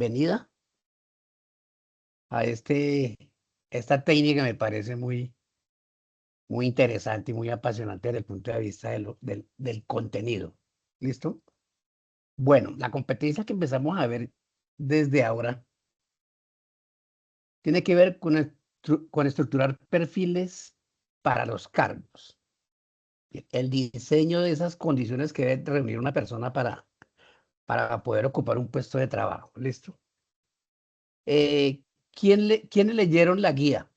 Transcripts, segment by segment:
bienvenida a esta técnica que me parece muy interesante y muy apasionante desde el punto de vista del contenido. ¿Listo? Bueno, la competencia que empezamos a ver desde ahora tiene que ver con estructurar perfiles para los cargos. El diseño de esas condiciones que debe reunir una persona para poder ocupar un puesto de trabajo. ¿Listo? ¿Quiénes leyeron la guía?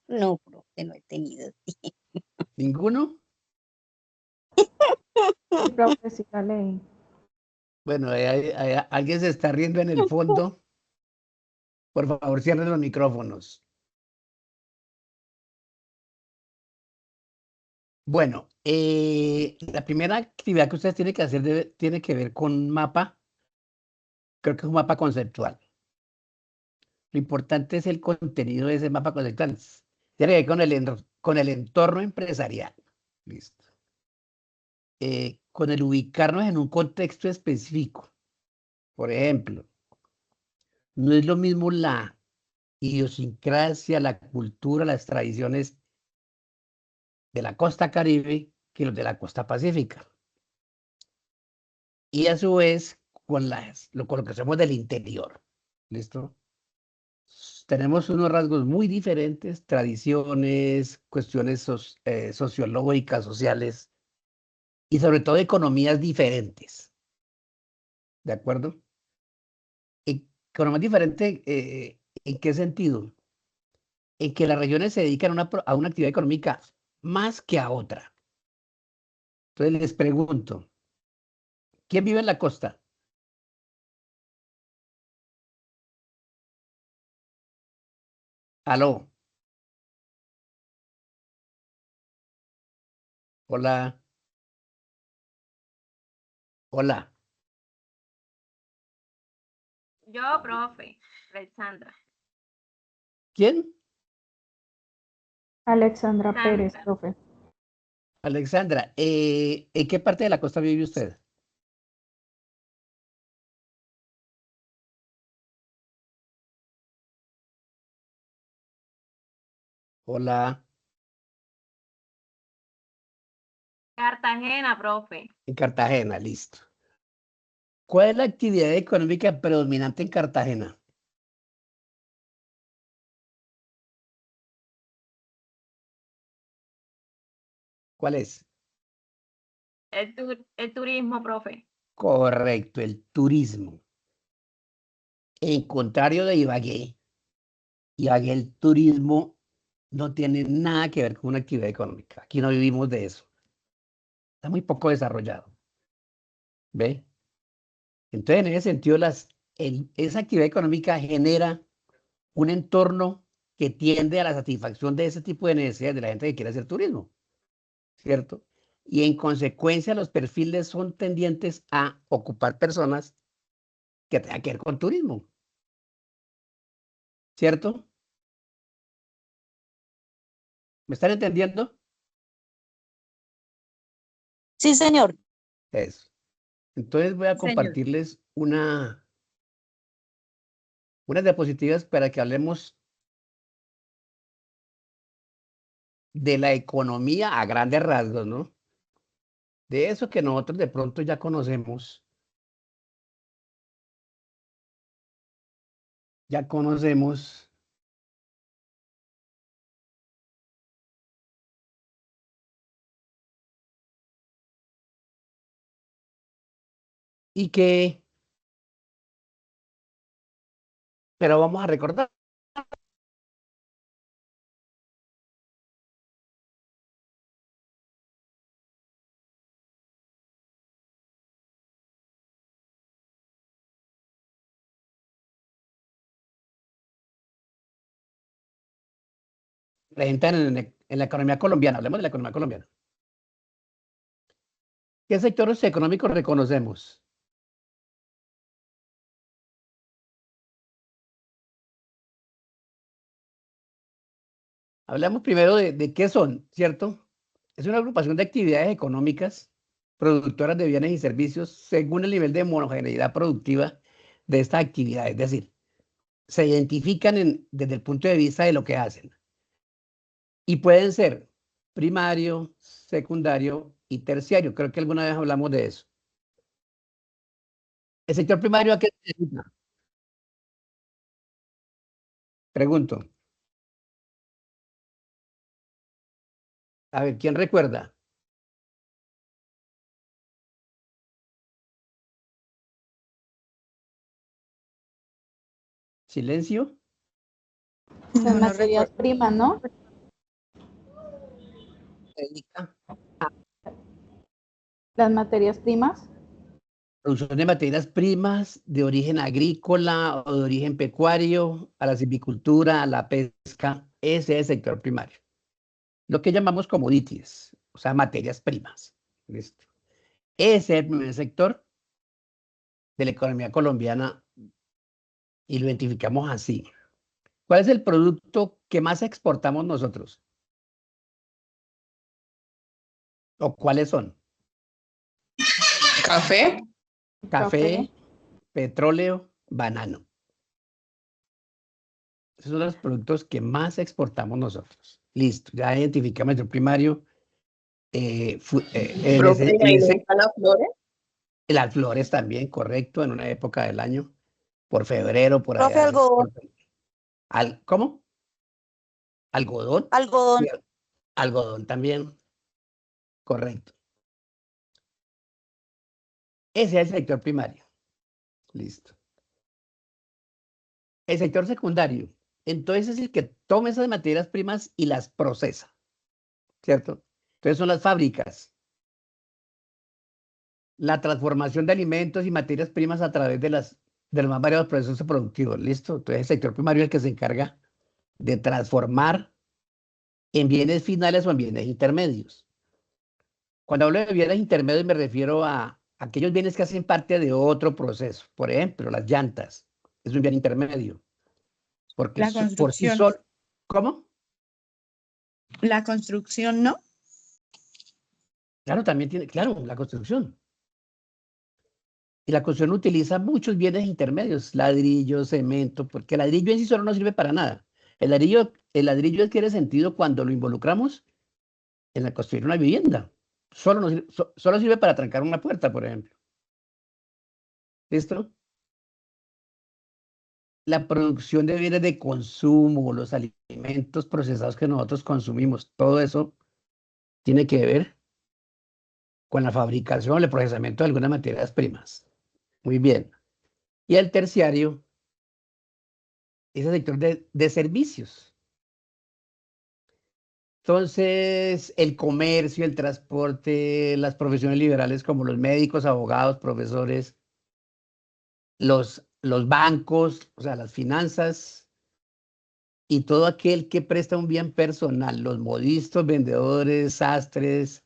No, profe, no he tenido. ¿Ninguno? Sí, profe, sí la leí. Bueno, alguien se está riendo en el fondo. Por favor, cierren los micrófonos. Bueno, la primera actividad que ustedes tienen que hacer tiene que ver con un mapa. Creo que es un mapa conceptual. Lo importante es el contenido de ese mapa conceptual. Tiene que ver con el entorno empresarial. Listo. Con el ubicarnos en un contexto específico. Por ejemplo, no es lo mismo la idiosincrasia, la cultura, las tradiciones de la costa Caribe que los de la costa Pacífica. Y a su vez, con lo que somos del interior. ¿Listo? Tenemos unos rasgos muy diferentes, tradiciones, cuestiones sociológicas, sociales y sobre todo economías diferentes. ¿De acuerdo? Economías diferentes, ¿en qué sentido? En que las regiones se dedican a una actividad económica más que a otra. Entonces les pregunto, ¿quién vive en la costa? Aló, hola, hola. Yo, profe, Alexandra. ¿Quién? Alexandra Pérez, Sandra. profe. Alexandra, ¿en qué parte de la costa vive usted? Hola, Cartagena, profe. en Cartagena, listo. ¿Cuál es la actividad económica predominante en Cartagena? ¿Cuál es? El turismo, profe. Correcto, el turismo. En contrario de Ibagué el turismo no tiene nada que ver con una actividad económica. Aquí no vivimos de eso. Está muy poco desarrollado. ¿Ve? Entonces, en ese sentido, esa actividad económica genera un entorno que tiende a la satisfacción de ese tipo de necesidades de la gente que quiere hacer turismo, ¿cierto? Y en consecuencia, los perfiles son tendientes a ocupar personas que tengan que ver con turismo, ¿cierto? ¿Me están entendiendo? Sí, señor. Eso. Entonces voy a Señor. compartirles unas diapositivas para que hablemos de la economía a grandes rasgos, ¿no? De eso que nosotros de pronto ya conocemos y que, pero vamos a recordar. Presentan en la economía colombiana, hablemos de la economía colombiana. ¿Qué sectores económicos reconocemos? Hablamos primero de qué son, ¿cierto? Es una agrupación de actividades económicas productoras de bienes y servicios según el nivel de homogeneidad productiva de esta actividad. Es decir, se identifican desde el punto de vista de lo que hacen. Y pueden ser primario, secundario y terciario. Creo que alguna vez hablamos de eso. ¿El sector primario a qué se dedica? Pregunto. A ver, ¿quién recuerda? ¿Silencio? Las No, no materias recuerdo. primas, ¿no? Se dedica Las materias primas. producción de materias primas de origen agrícola o de origen pecuario, a la silvicultura, a la pesca. Ese es el sector primario. Lo que llamamos commodities, o sea, materias primas. ¿Listo? Ese es el primer sector de la economía colombiana y lo identificamos así. ¿Cuál es el producto que más exportamos nosotros? ¿O cuáles son? Café. Café, petróleo, banano. Esos son los productos que más exportamos nosotros. Listo, ya identificamos el primario. Profe, ¿y ahí no están las flores? Las flores también, correcto, en una época del año, por febrero, por Profe, allá. algodón. ¿Cómo? ¿Algodón? Algodón. Sí, algodón también, correcto. Ese es el sector primario. Listo. El sector secundario, entonces es el que toma esas materias primas y las procesa, ¿cierto? Entonces son las fábricas, la transformación de alimentos y materias primas a través de los más variados procesos productivos, ¿listo? Entonces el sector primario es el que se encarga de transformar en bienes finales o en bienes intermedios. Cuando hablo de bienes intermedios me refiero a aquellos bienes que hacen parte de otro proceso. Por ejemplo, las llantas es un bien intermedio, porque La por sí construcción. solo... ¿Cómo? La construcción, ¿no? Claro, también tiene, claro, la construcción. Y la construcción utiliza muchos bienes intermedios, ladrillo, cemento, porque el ladrillo en sí solo no sirve para nada. El ladrillo adquiere sentido cuando lo involucramos en la construir una vivienda. Solo sirve para trancar una puerta, por ejemplo. ¿Listo? La producción de bienes de consumo, los alimentos procesados que nosotros consumimos, todo eso tiene que ver con la fabricación, el procesamiento de algunas materias primas. Muy bien. Y el terciario es el sector de servicios. Entonces, el comercio, el transporte, las profesiones liberales como los médicos, abogados, profesores, los bancos, o sea, las finanzas y todo aquel que presta un bien personal, los modistas, vendedores, sastres,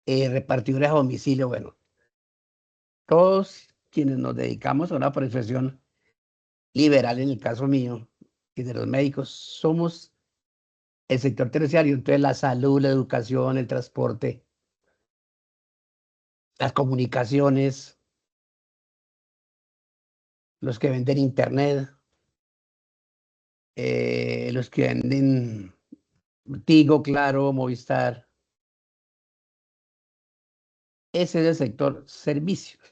repartidores a domicilio, bueno, todos quienes nos dedicamos a una profesión liberal, en el caso mío, y de los médicos, somos el sector terciario, entonces la salud, la educación, el transporte, las comunicaciones, los que venden internet, los que venden Tigo, Claro, Movistar. Ese es el sector servicios.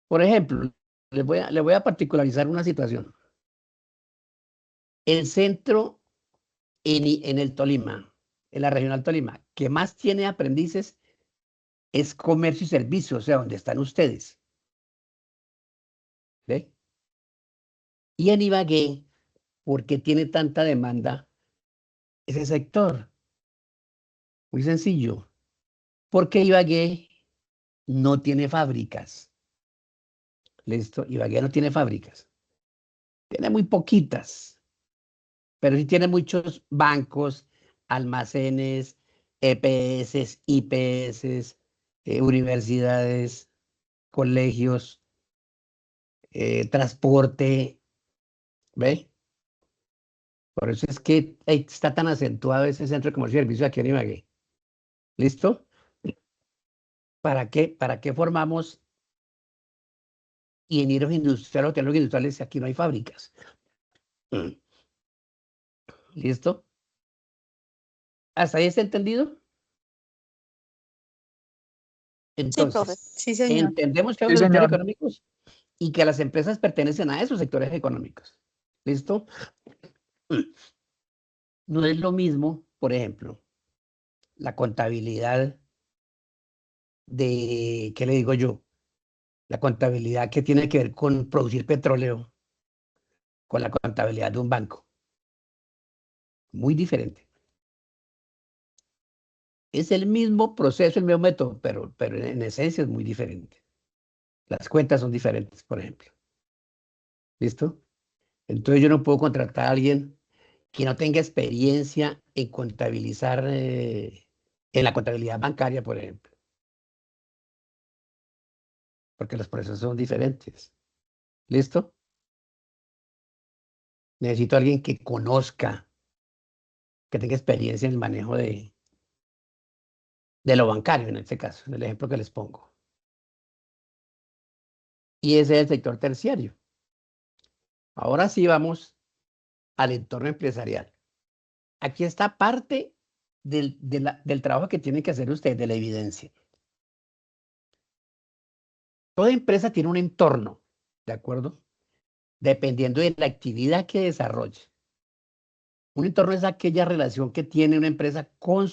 Por ejemplo, le voy a particularizar una situación. El centro en el Tolima, en la regional Tolima, que más tiene aprendices es comercio y servicios, o sea, donde están ustedes. ¿Ve? Y en Ibagué, ¿por qué tiene tanta demanda ese sector? Muy sencillo. Porque Ibagué no tiene fábricas. ¿Listo? Ibagué no tiene fábricas. Tiene muy poquitas, pero sí tiene muchos bancos, almacenes, EPS, IPS, universidades, colegios, transporte. ¿Ve? Por eso es que está tan acentuado ese centro de comercio y servicio aquí en Ibagué. ¿Listo? ¿Para qué formamos ingenieros industriales o técnicos industriales si aquí no hay fábricas? ¿Listo? ¿Hasta ahí está entendido? Sí, profe. Entonces, Sí, señor. entendemos que hay Sí, unos sectores señor. económicos y que las empresas pertenecen a esos sectores económicos. ¿Listo? No es lo mismo, por ejemplo, la contabilidad de, ¿qué le digo yo? La contabilidad que tiene que ver con producir petróleo, con la contabilidad de un banco. Muy diferente. Es el mismo proceso, el mismo método, pero en esencia es muy diferente. Las cuentas son diferentes, por ejemplo. ¿Listo? Entonces yo no puedo contratar a alguien que no tenga experiencia en contabilizar, en la contabilidad bancaria, por ejemplo, porque los procesos son diferentes. ¿Listo? Necesito a alguien que conozca, que tenga experiencia en el manejo de lo bancario, en este caso, en el ejemplo que les pongo. Y ese es el sector terciario. Ahora sí vamos al entorno empresarial. Aquí está parte del trabajo que tienen que hacer ustedes, de la evidencia. Toda empresa tiene un entorno, ¿de acuerdo? Dependiendo de la actividad que desarrolle. Un entorno es aquella relación que tiene una empresa con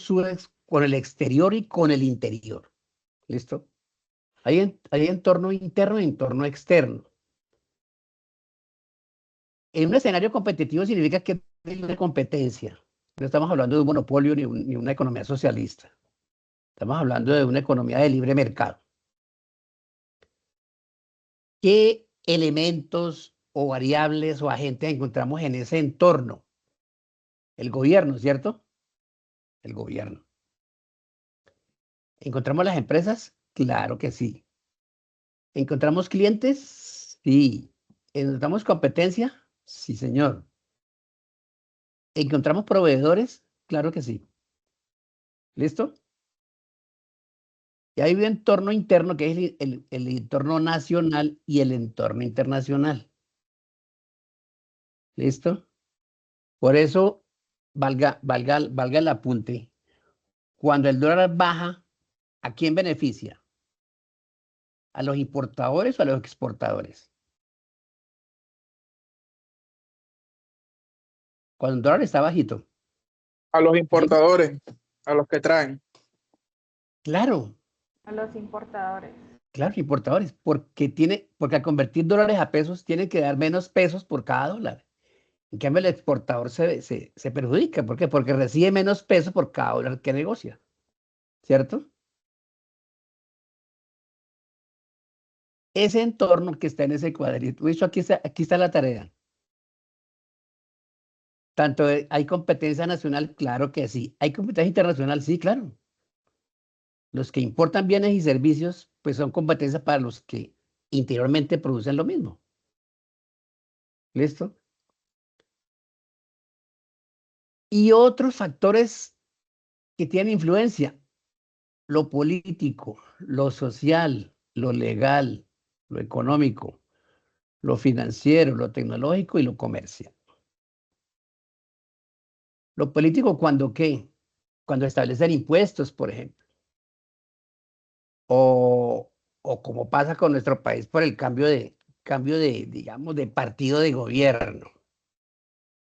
el exterior y con el interior. ¿Listo? Hay entorno interno y entorno externo. En un escenario competitivo significa que hay una competencia. No estamos hablando de un monopolio ni una economía socialista. Estamos hablando de una economía de libre mercado. ¿Qué elementos o variables o agentes encontramos en ese entorno? El gobierno, ¿cierto? El gobierno. ¿Encontramos las empresas? Claro que sí. ¿Encontramos clientes? Sí. ¿Encontramos competencia? Sí, señor. ¿Encontramos proveedores? Claro que sí. ¿Listo? Y hay un entorno interno que es el entorno nacional y el entorno internacional. ¿Listo? Por eso, valga el apunte, cuando el dólar baja, ¿a quién beneficia? ¿A los importadores o a los exportadores? Cuando el dólar está bajito. A los ¿Sí? importadores, a los que traen. Claro, A los importadores. claro, importadores, porque al convertir dólares a pesos tiene que dar menos pesos por cada dólar. En cambio, el exportador se perjudica. ¿Por qué? Porque recibe menos pesos por cada dólar que negocia. ¿Cierto? Ese entorno que está en ese cuadrito, eso aquí está la tarea. ¿Hay competencia nacional? Claro que sí. ¿Hay competencia internacional? Sí, claro. Los que importan bienes y servicios, pues son competencias para los que interiormente producen lo mismo. ¿Listo? Y otros factores que tienen influencia, lo político, lo social, lo legal, lo económico, lo financiero, lo tecnológico y lo comercial. Lo político, ¿cuándo qué? Cuando establecen impuestos, por ejemplo. O como pasa con nuestro país por el cambio de, digamos, de partido de gobierno.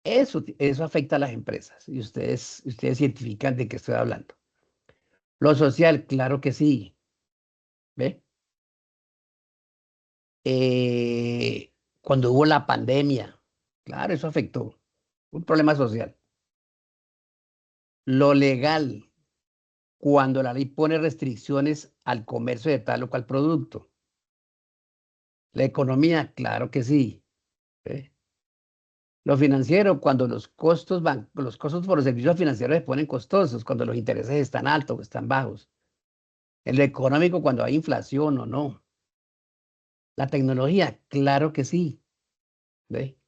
Eso afecta a las empresas y ustedes identifican de qué estoy hablando. Lo social, claro que sí. ¿Ve? Cuando hubo la pandemia, claro, eso afectó. Un problema social. Lo legal, cuando la ley pone restricciones al comercio de tal o cual producto. La economía, claro que sí. ¿Ve? Lo financiero, cuando los costos por los servicios financieros se ponen costosos, cuando los intereses están altos o están bajos. En lo económico, cuando hay inflación o no. La tecnología, claro que sí. ¿Ve?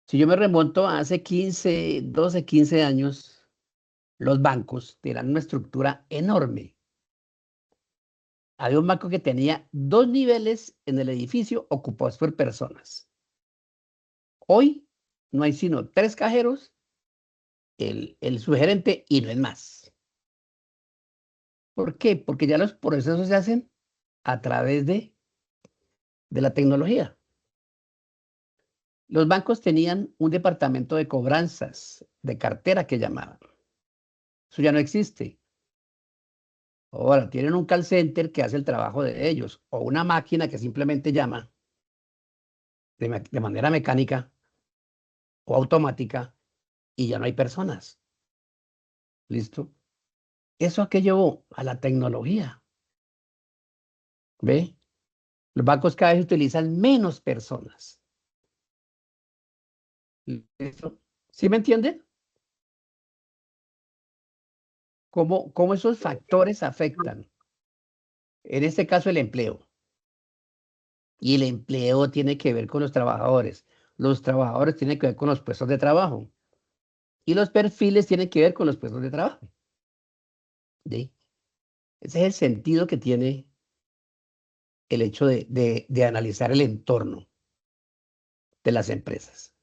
Si yo me remonto a hace 12, 15 años, los bancos tenían una estructura enorme. Había un banco que tenía 2 niveles en el edificio ocupados por personas. Hoy no hay sino 3 cajeros, el subgerente y no es más. ¿Por qué? Porque ya los procesos se hacen a través de la tecnología. Los bancos tenían un departamento de cobranzas, de cartera que llamaban. Eso ya no existe. Ahora tienen un call center que hace el trabajo de ellos, o una máquina que simplemente llama de manera mecánica o automática y ya no hay personas. ¿Listo? ¿Eso a qué llevó? A la tecnología. ¿Ve? Los bancos cada vez utilizan menos personas. ¿Listo? ¿Sí me entienden? ¿Cómo esos factores afectan? En este caso, el empleo. Y el empleo tiene que ver con los trabajadores. Los trabajadores tienen que ver con los puestos de trabajo. Y los perfiles tienen que ver con los puestos de trabajo. ¿Sí? Ese es el sentido que tiene el hecho de analizar el entorno de las empresas.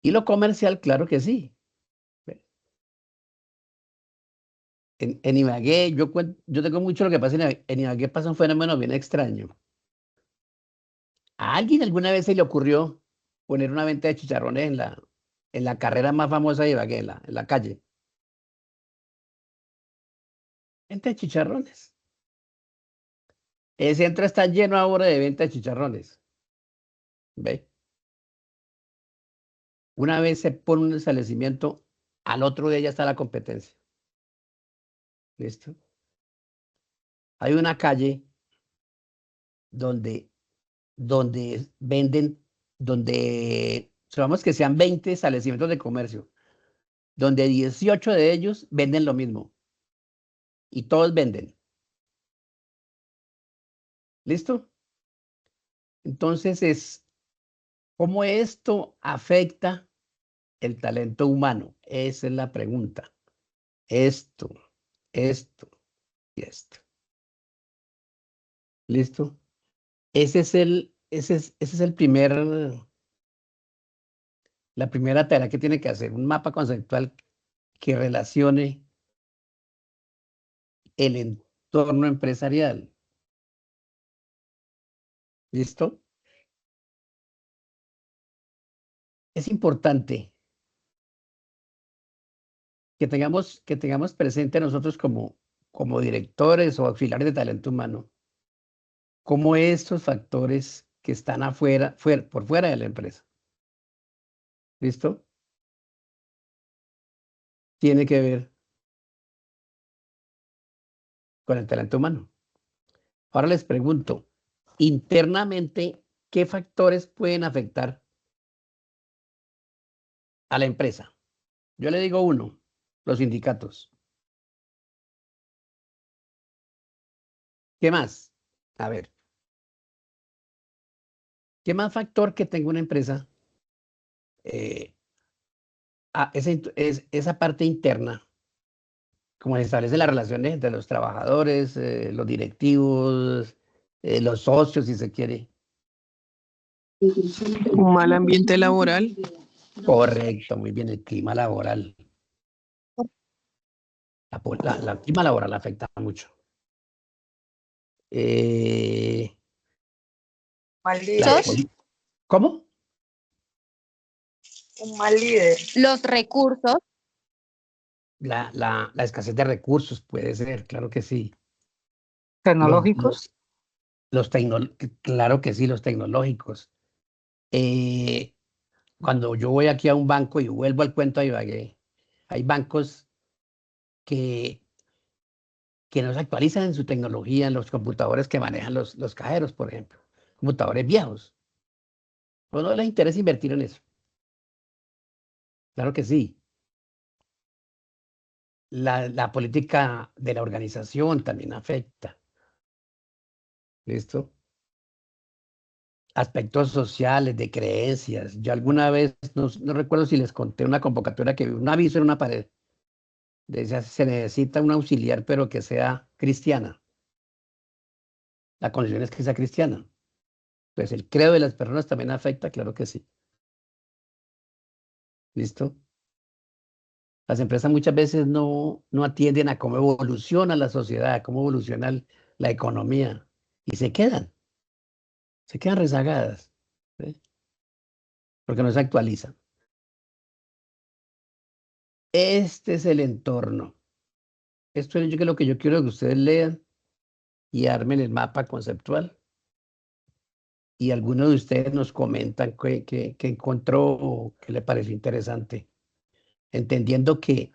Y lo comercial, claro que sí. En Ibagué, yo tengo mucho lo que pasa en Ibagué pasa un fenómeno bien extraño. ¿A alguien alguna vez se le ocurrió poner una venta de chicharrones en la carrera más famosa de Ibagué, en la calle? Venta de chicharrones. El centro está lleno ahora de venta de chicharrones. ¿Ve? Una vez se pone un establecimiento, al otro día ya está la competencia. ¿Listo? Hay una calle donde venden, supongamos que sean 20 establecimientos de comercio, donde 18 de ellos venden lo mismo. Y todos venden. ¿Listo? Entonces ¿cómo esto afecta el talento humano? Esa es la pregunta. Esto y esto. ¿Listo? Ese es la primera tarea que tiene que hacer, un mapa conceptual que relacione el entorno empresarial. ¿Listo? Es importante que tengamos presente nosotros como directores o auxiliares de talento humano, cómo estos factores que están por fuera de la empresa, ¿listo? Tiene que ver con el talento humano. Ahora les pregunto, internamente, ¿qué factores pueden afectar a la empresa? Yo le digo uno, los sindicatos. ¿Qué más? A ver, ¿qué más factor que tenga una empresa? Esa parte interna, como se establecen las relaciones entre los trabajadores, los directivos, los socios, si se quiere. Un mal ambiente laboral. Correcto, muy bien, el clima laboral. El clima laboral afecta mucho. ¿Cómo? Un mal líder. Los recursos. La escasez de recursos puede ser, claro que sí. ¿Tecnológicos? Claro que sí, los tecnológicos. Cuando yo voy aquí a un banco y vuelvo al cuento de Ibagué, hay bancos que no se actualizan en su tecnología, en los computadores que manejan los cajeros, por ejemplo. Computadores viejos. Pues no les interesa invertir en eso. Claro que sí. La política de la organización también afecta. ¿Listo? Aspectos sociales, de creencias. Yo alguna vez, no recuerdo si les conté una convocatoria que vi, un aviso en una pared. Decía, se necesita un auxiliar, pero que sea cristiana. La condición es que sea cristiana. Pues el credo de las personas también afecta, claro que sí. ¿Listo? Las empresas muchas veces no atienden a cómo evoluciona la sociedad, a cómo evoluciona la economía, y se quedan rezagadas, ¿sí? Porque no se actualizan. Este es el entorno. Esto es lo que yo quiero que ustedes lean y armen el mapa conceptual. Y algunos de ustedes nos comentan que encontró o que le pareció interesante, entendiendo que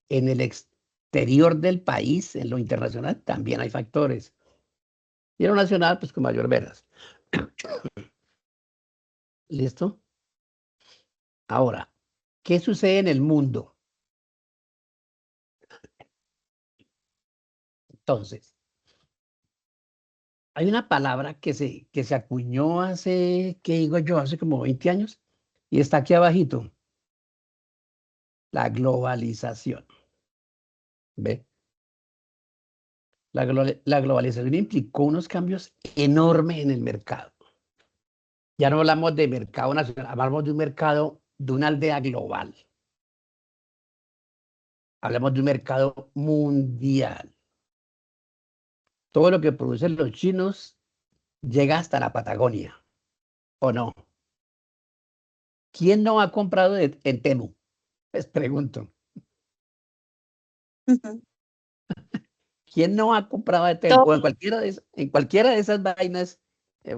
en el exterior del país, en lo internacional, también hay factores. Y en lo nacional, pues con mayor veras. ¿Listo? Ahora, ¿qué sucede en el mundo? Entonces, hay una palabra que se acuñó hace, ¿qué digo yo? Hace como 20 años y está aquí abajito, la globalización. ¿Ve? La globalización implicó unos cambios enormes en el mercado. Ya no hablamos de mercado nacional, hablamos de un mercado, de una aldea global. Hablamos de un mercado mundial. Todo lo que producen los chinos llega hasta la Patagonia, ¿o no? ¿Quién no ha comprado en Temu? Les pregunto. ¿Quién no ha comprado de Temu? O en en cualquiera de esas vainas,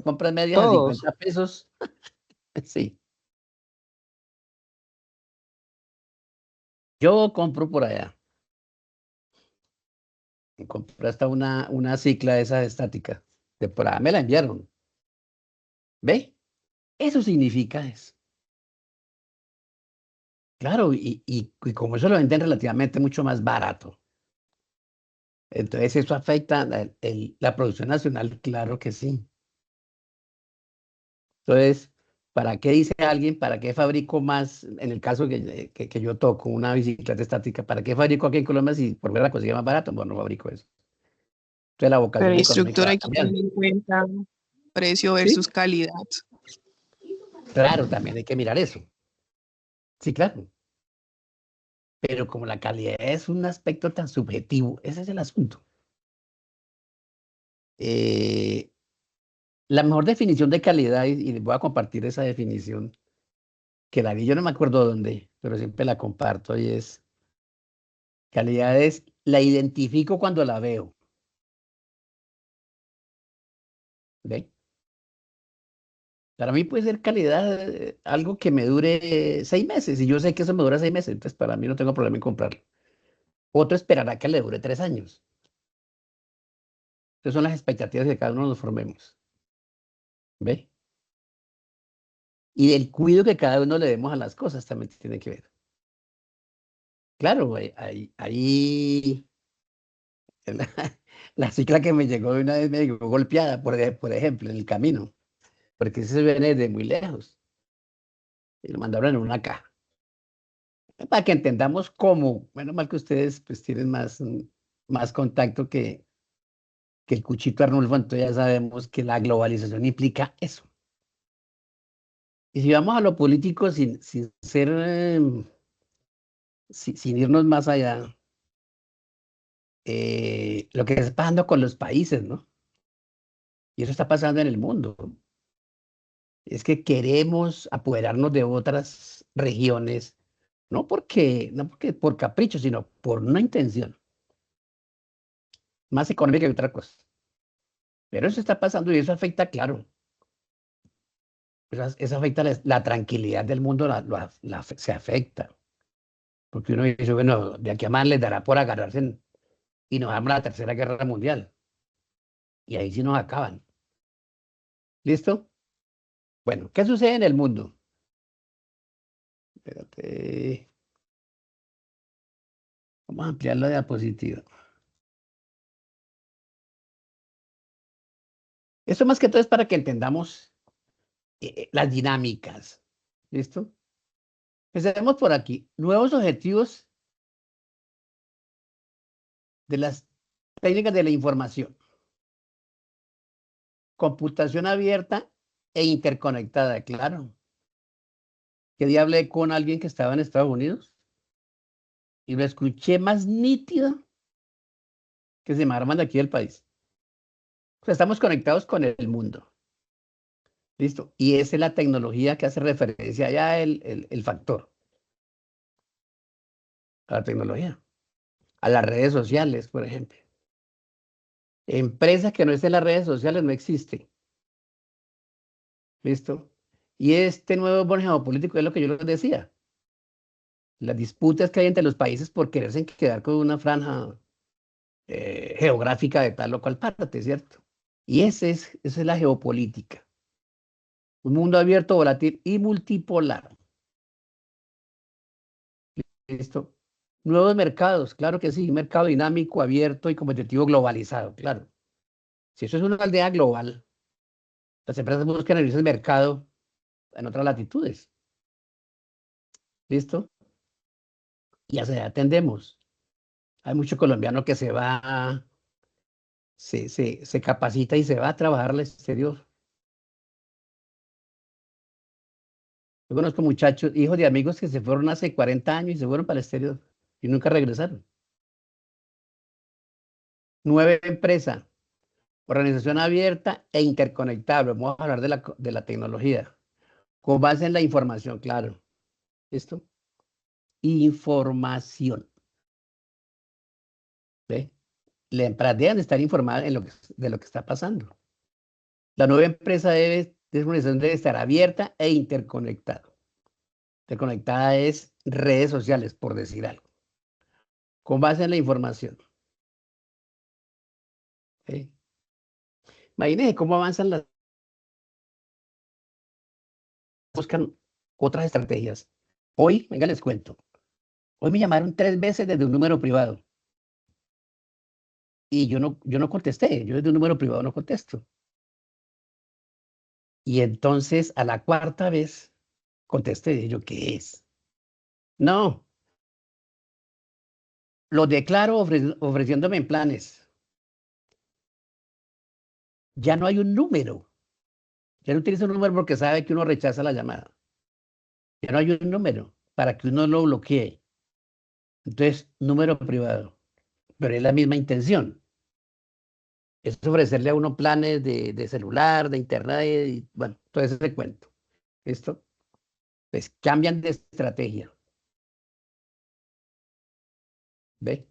compras medias a Todos. 50 pesos. Sí. Yo compro por allá. Compré hasta una cicla de esas estáticas. De por allá me la enviaron. ¿Ve? Eso significa eso. Claro, y como eso lo venden relativamente mucho más barato. Entonces eso afecta la producción nacional, claro que sí. Entonces, ¿para qué dice alguien, para qué fabrico más, en el caso que yo toco una bicicleta estática, ¿para qué fabrico aquí en Colombia si por ver la consigue más barato? Bueno, no fabrico eso. Entonces la vocación Pero económica Instructor, va hay que tener cambiando. en cuenta precio Sí, versus calidad. claro, también hay que mirar eso. Sí, claro. Pero como la calidad es un aspecto tan subjetivo, ese es el asunto. Eh, la mejor definición de calidad, y les voy a compartir esa definición, que la vi, yo no me acuerdo dónde, pero siempre la comparto, y es, calidad es, la identifico cuando la veo. ¿Ve? Para mí puede ser calidad algo que me dure 6 meses, y yo sé que eso me dura 6 meses, entonces para mí no tengo problema en comprarlo. Otro esperará que le dure 3 años. Esas son las expectativas que cada uno nos formemos. ¿Ve? Y del cuidado que cada uno le demos a las cosas también tiene que ver. Claro, ahí la, la cicla que me llegó de una vez me llegó golpeada, por ejemplo, en el camino, porque ese viene de muy lejos y lo mandaron en una caja. Para que entendamos cómo, menos mal que ustedes pues tienen más contacto que el Cuchito Arnulfo, entonces ya sabemos que la globalización implica eso. Y si vamos a lo político sin ser, sin irnos más allá, lo que está pasando con los países, ¿no? Y eso está pasando en el mundo. Es que queremos apoderarnos de otras regiones, no porque por capricho, sino por una intención más económica que otra cosa. Pero eso está pasando y eso afecta, claro, eso afecta la tranquilidad del mundo, se afecta. Porque uno dice, bueno, de aquí a más les dará por agarrarse y nos damos la Tercera Guerra Mundial. Y ahí sí nos acaban. ¿Listo? Bueno, ¿qué sucede en el mundo? Espérate. Vamos a ampliar la diapositiva. Esto más que todo es para que entendamos las dinámicas. ¿Listo? Empecemos por aquí. Nuevos objetivos de las técnicas de la información. computación abierta e interconectada, claro. Que día hablé con alguien que estaba en Estados Unidos y lo escuché más nítido que se me arman de aquí del país. O sea, estamos conectados con el mundo. ¿Listo? Y esa es la tecnología que hace referencia allá el factor. A la tecnología. A las redes sociales, por ejemplo. Empresa que no esté en las redes sociales no existe. ¿Listo? Y este nuevo orden geopolítico es lo que yo les decía. Las disputas que hay entre los países por quererse quedar con una franja geográfica de tal o cual parte, ¿cierto? Y esa es la geopolítica. Un mundo abierto, volátil y multipolar. ¿Listo? Nuevos mercados, claro que sí, mercado dinámico, abierto y competitivo globalizado, claro. Si eso es una aldea global, las empresas buscan abrirse el mercado en otras latitudes. ¿Listo? Y así atendemos. Hay mucho colombiano que se va, se capacita y se va a trabajar al exterior. Yo conozco muchachos, hijos de amigos que se fueron hace 40 años y se fueron para el exterior y nunca regresaron. Nueva empresa, organización abierta e interconectable. Vamos a hablar de la tecnología. Con base en la información, claro. ¿Listo? Información. ¿Ve? La empresa debe estar informada de lo que está pasando. La nueva empresa debe estar abierta e interconectada. Interconectada es redes sociales, por decir algo. Con base en la información. ¿Sí? Imagínense cómo avanzan buscan otras estrategias. Hoy, venga, les cuento. Hoy me llamaron 3 veces desde un número privado. Y yo no contesté. Yo desde un número privado no contesto. Y entonces a la cuarta vez contesté. Dije yo, ¿qué es? No, lo declaro ofreciéndome en planes. Ya no hay un número. Ya no utiliza un número porque sabe que uno rechaza la llamada. Ya no hay un número para que uno lo bloquee. Entonces, número privado. Pero es la misma intención. Es ofrecerle a uno planes de celular, de internet, y bueno, todo ese cuento. ¿Listo? Pues cambian de estrategia. ¿Ve?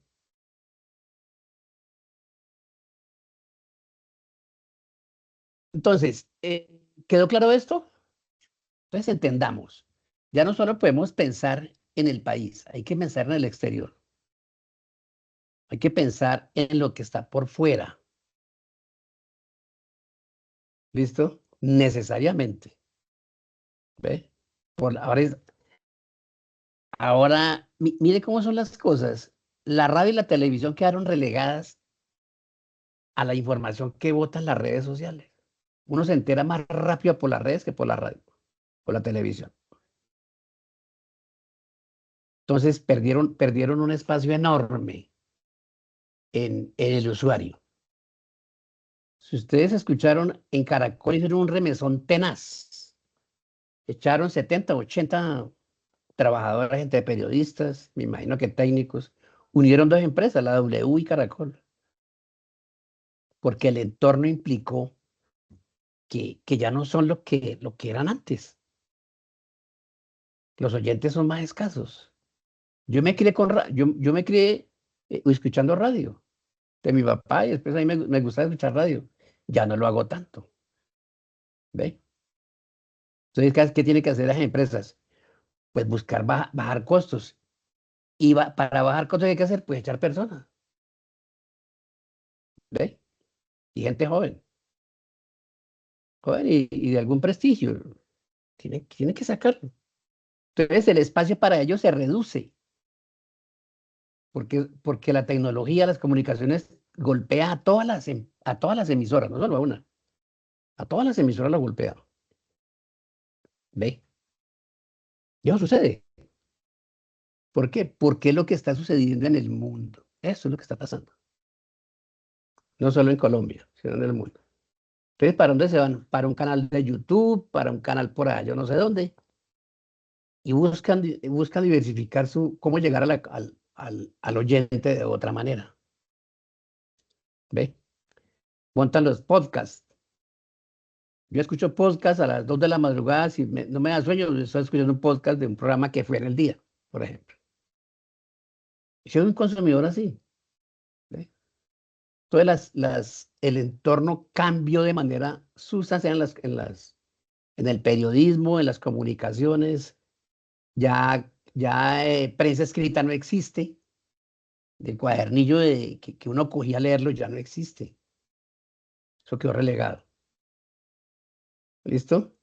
Entonces, ¿quedó claro esto? Entonces entendamos. Ya no solo podemos pensar en el país, hay que pensar en el exterior. Hay que pensar en lo que está por fuera. ¿Listo? Necesariamente. ¿Ve? Mire cómo son las cosas. La radio y la televisión quedaron relegadas a la información que botan las redes sociales. Uno se entera más rápido por las redes que por la radio, por la televisión. Entonces perdieron un espacio enorme en el usuario. Si ustedes escucharon, en Caracol hicieron un remesón tenaz. Echaron 70, 80 trabajadores, gente de periodistas, me imagino que técnicos. Unieron dos empresas, la W y Caracol, porque el entorno implicó que ya no son lo que eran antes. Los oyentes son más escasos. Yo me crié yo me crié escuchando radio de mi papá y después a mí me gustaba escuchar radio. Ya no lo hago tanto. ¿Ve? Entonces, ¿qué tienen que hacer las empresas? Pues buscar bajar costos. Y para bajar costos, ¿qué hay que hacer? Pues echar personas. ¿Ve? Y gente joven. Joven y de algún prestigio. Tiene que sacarlo. Entonces, el espacio para ellos se reduce. Porque la tecnología, las comunicaciones, golpea a todas las emisoras, no solo a una. A todas las emisoras las golpea. ¿Ve? Y eso sucede. ¿Por qué? Porque es lo que está sucediendo en el mundo. Eso es lo que está pasando. No solo en Colombia, sino en el mundo. Entonces, ¿para dónde se van? Para un canal de YouTube, para un canal por allá, yo no sé dónde. Y buscan diversificar cómo llegar al oyente de otra manera. ¿Ve? Montan los podcasts. Yo escucho podcasts a las 2 de la madrugada, si no me da sueño, estoy escuchando un podcast de un programa que fue en el día, por ejemplo. Soy un consumidor así. ¿Ve? Entonces, el entorno cambió de manera sustancial en el periodismo, en las comunicaciones. Ya prensa escrita no existe. El cuadernillo que uno cogía a leerlo ya no existe. Eso quedó relegado. ¿Listo?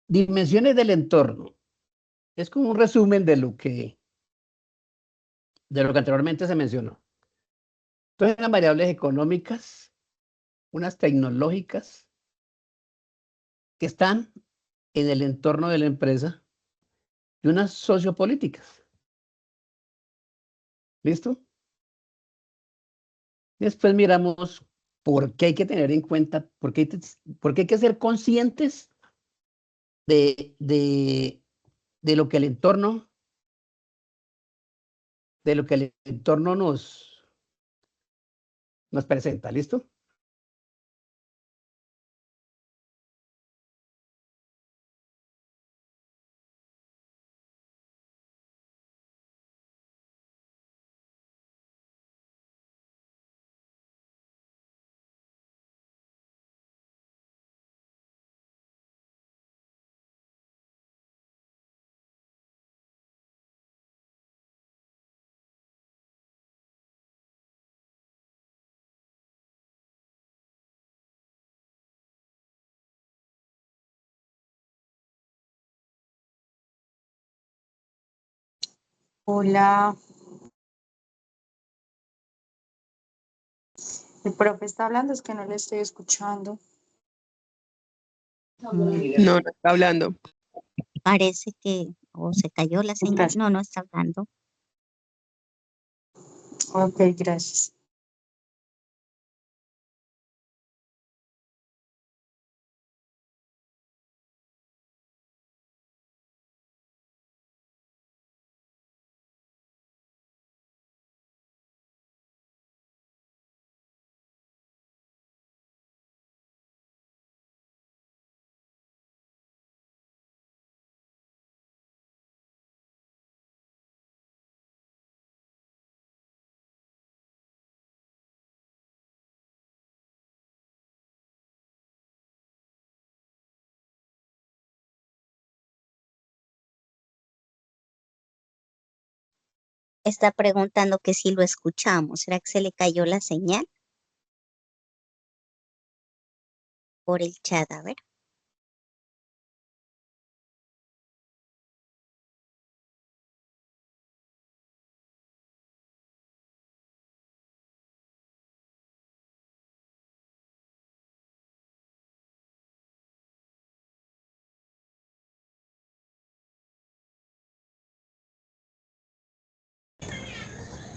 Dimensiones del entorno. Es como un resumen de lo que anteriormente se mencionó. Entonces, unas variables económicas, unas tecnológicas, que están en el entorno de la empresa, y unas sociopolíticas. ¿Listo? Después miramos por qué hay que tener en cuenta, por qué hay que ser conscientes de, de lo que el entorno, de lo que el entorno nos presenta. ¿Listo? Hola, el profe está hablando, es que no le estoy escuchando. No, no está hablando. Parece que o se cayó la señal. No, no está hablando. Ok, gracias. Está preguntando que si lo escuchamos. ¿Será que se le cayó la señal por el chat? A ver.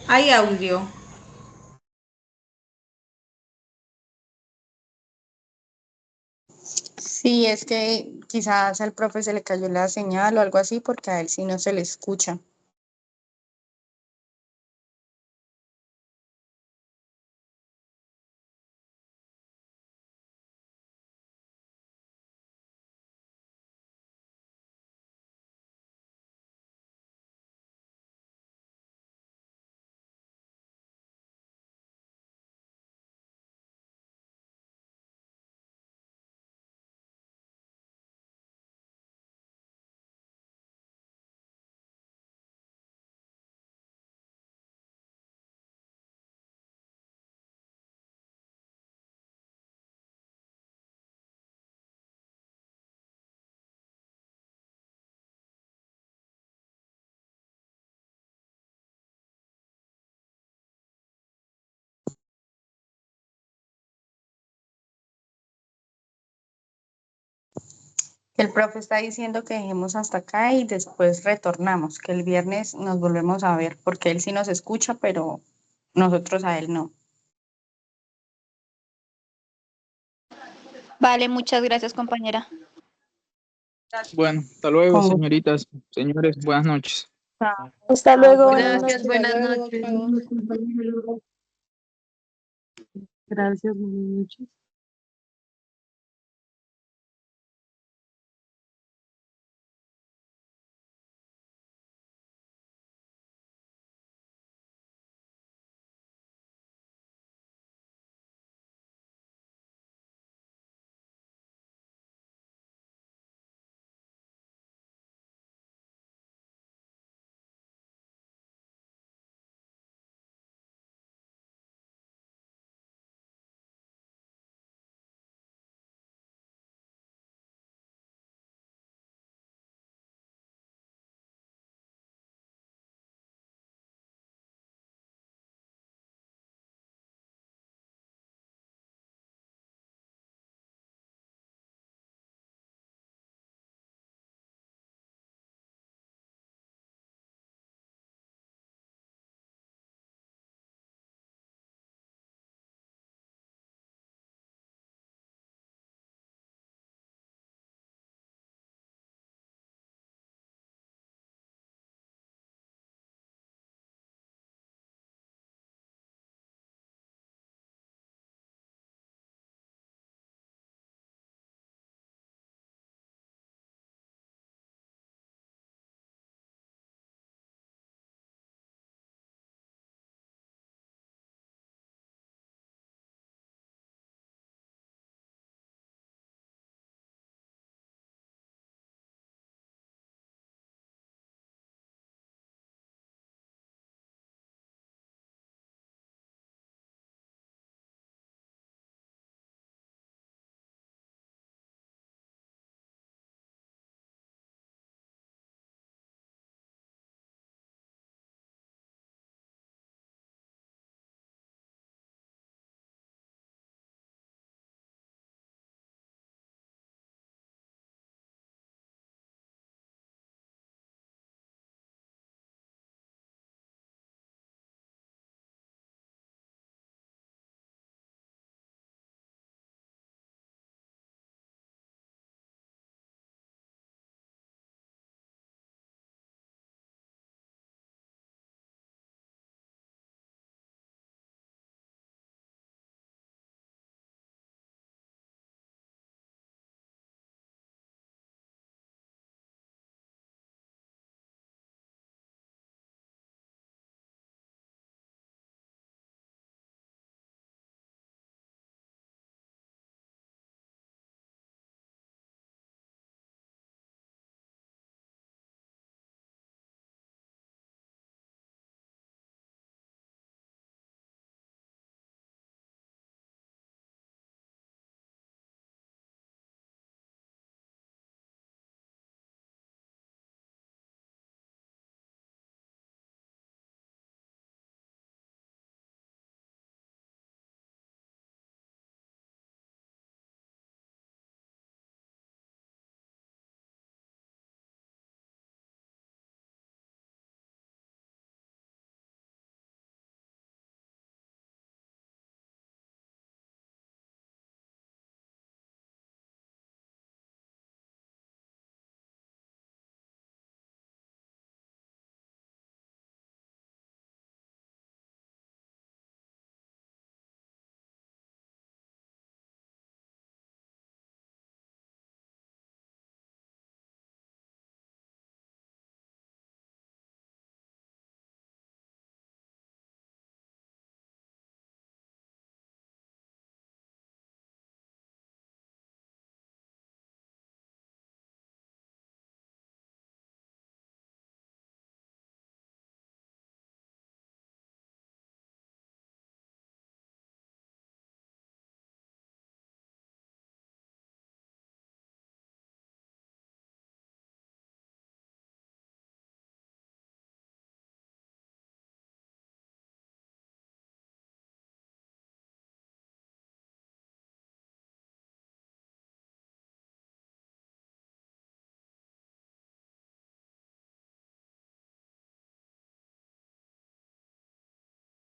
Hay audio. Sí, es que quizás al profe se le cayó la señal o algo así porque a él sí no se le escucha. El profe está diciendo que dejemos hasta acá y después retornamos, que el viernes nos volvemos a ver, porque él sí nos escucha, pero nosotros a él no. Vale, muchas gracias, compañera. Bueno, hasta luego, Con- señoritas, señores, buenas noches. Hasta luego. Gracias, buenas noches. Gracias, buenas noches.